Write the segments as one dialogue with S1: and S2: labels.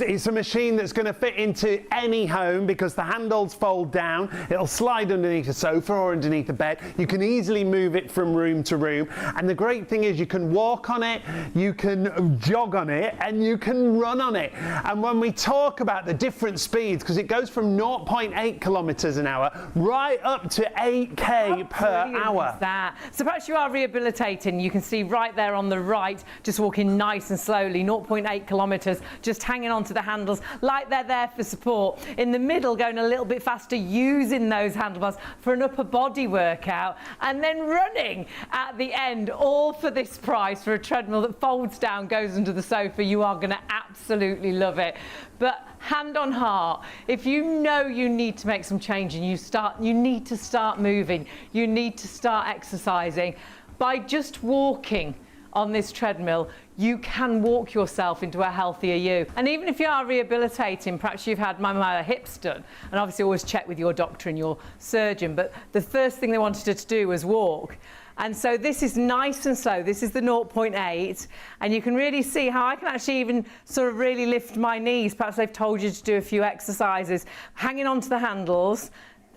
S1: It's a machine that's going to fit into any home because the handles fold down. It'll slide underneath a sofa or underneath a bed. You can easily move it from room to room. And the great thing is you can walk on it, you can jog on it, and you can run on it. And when we talk about the different speeds, because it goes from 0.8 kilometers an hour right up to 8k per hour.
S2: That. So perhaps you are rehabilitating. You can see right there on the right, just walking nice and slowly, 0.8 kilometers, just hanging on to the handles like they're there for support. In the middle, going a little bit faster, using those handlebars for an upper body workout, and then running at the end, all for this price, for a treadmill that folds down, goes under the sofa. You are going to absolutely love it. But hand on heart, if you know you need to make some change and you need to start moving, you need to start exercising, by just walking on this treadmill, you can walk yourself into a healthier you. And even if you are rehabilitating, perhaps you've had my hips done, and obviously always check with your doctor and your surgeon, but the first thing they wanted her to do was walk. And so this is nice and slow. This is the 0.8, and you can really see how I can actually even sort of really lift my knees. Perhaps they've told you to do a few exercises, hanging onto the handles,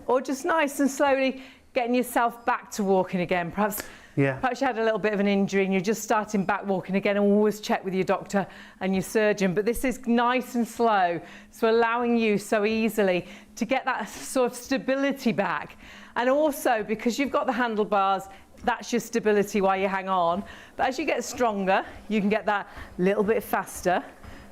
S2: or just nice and slowly getting yourself back to walking again. Perhaps you had a little bit of an injury and you're just starting back walking again, and always check with your doctor and your surgeon. But this is nice and slow, so allowing you so easily to get that sort of stability back. And also, because you've got the handlebars, that's your stability while you hang on. But as you get stronger, you can get that little bit faster.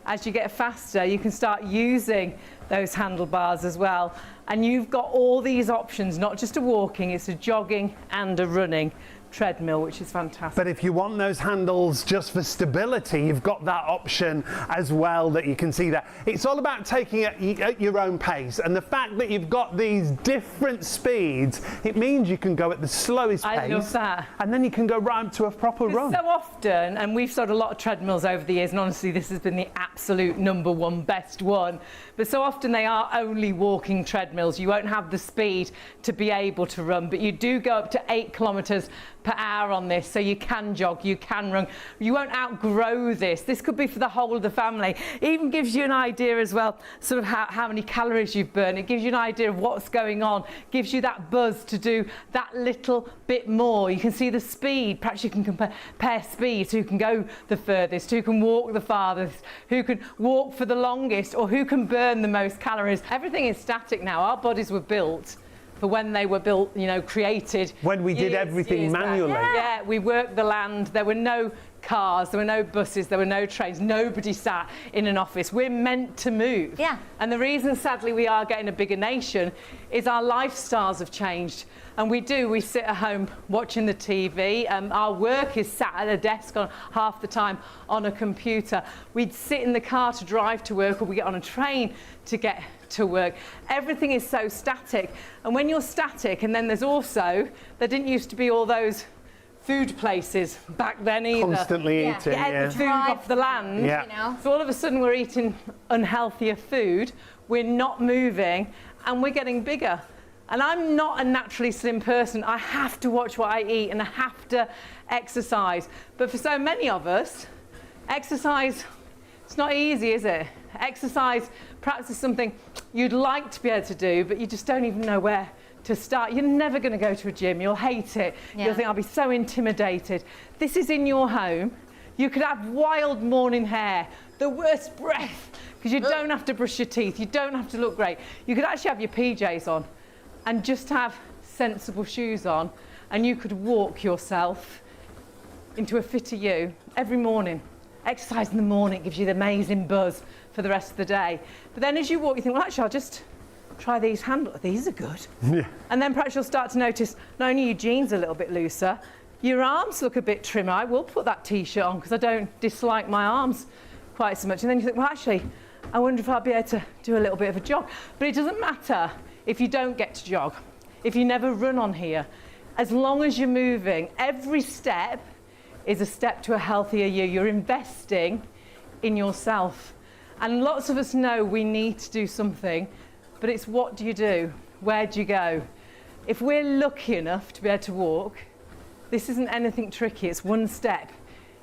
S2: As you get faster, you can start using those handlebars as well. And you've got all these options, not just a walking, it's a jogging and a running treadmill, which is fantastic.
S1: But if you want those handles just for stability, you've got that option as well that you can see there. It's all about taking it at your own pace, and the fact that you've got these different speeds, it means you can go at the slowest pace.
S2: I love that.
S1: And then you can go right up to a proper run.
S2: So often, and we've sold a lot of treadmills over the years, and honestly this has been the absolute #1 best one, but so often they are only walking treadmills. You won't have the speed to be able to run, but you do go up to 8 kilometers per hour on this, so you can jog, you can run. You won't outgrow this. This could be for the whole of the family. It even gives you an idea as well, sort of how many calories you've burned. It gives you an idea of what's going on, gives you that buzz to do that little bit more. You can see the speed. Perhaps you can compare speeds, who can go the furthest, who can walk the farthest, who can walk for the longest, or who can burn the most calories. Everything is static now. Our bodies were built for when they were built, you know, created.
S1: When we did everything manually.
S2: Yeah, we worked the land. There were no cars, there were no buses, there were no trains. Nobody sat in an office. We're meant to move.
S3: Yeah.
S2: And the reason, sadly, we are getting a bigger nation is our lifestyles have changed. And we sit at home watching the TV. Our work is sat at a desk on half the time on a computer. We'd sit in the car to drive to work, or we get on a train to get to work. Everything is so static. And when you're static, and then there didn't used to be all those food places back then either.
S1: Constantly eating,
S2: Get the food off the land.
S3: You know.
S2: So all of a sudden we're eating unhealthier food, we're not moving, and we're getting bigger. And I'm not a naturally slim person. I have to watch what I eat, and I have to exercise. But for so many of us, exercise, it's not easy, is it? Exercise perhaps is something you'd like to be able to do, but you just don't even know where to start. You're never going to go to a gym. You'll hate it.
S3: Yeah.
S2: You'll think, I'll be so intimidated. This is in your home. You could have wild morning hair, the worst breath, because you don't have to brush your teeth. You don't have to look great. You could actually have your PJs on and just have sensible shoes on, and you could walk yourself into a fitter you every morning. Exercise in the morning gives you the amazing buzz for the rest of the day. But then as you walk, you think, well, actually, I'll just try these handles. These are good.
S1: Yeah.
S2: And then perhaps you'll start to notice not only your jeans are a little bit looser, your arms look a bit trimmer. I will put that T-shirt on because I don't dislike my arms quite so much. And then you think, well, actually, I wonder if I'll be able to do a little bit of a jog. But it doesn't matter if you don't get to jog, if you never run on here. As long as you're moving, every step is a step to a healthier you. You're investing in yourself. And lots of us know we need to do something, but it's what do you do? Where do you go? If we're lucky enough to be able to walk, this isn't anything tricky. It's one step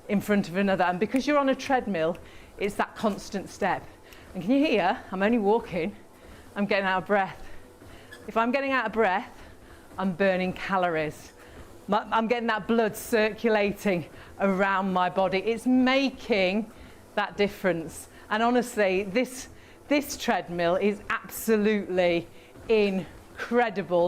S2: in front of another. And because you're on a treadmill, it's that constant step. And can you hear? I'm only walking. I'm getting out of breath. If I'm getting out of breath, I'm burning calories. I'm getting that blood circulating around my body. It's making that difference. And honestly, this treadmill is absolutely incredible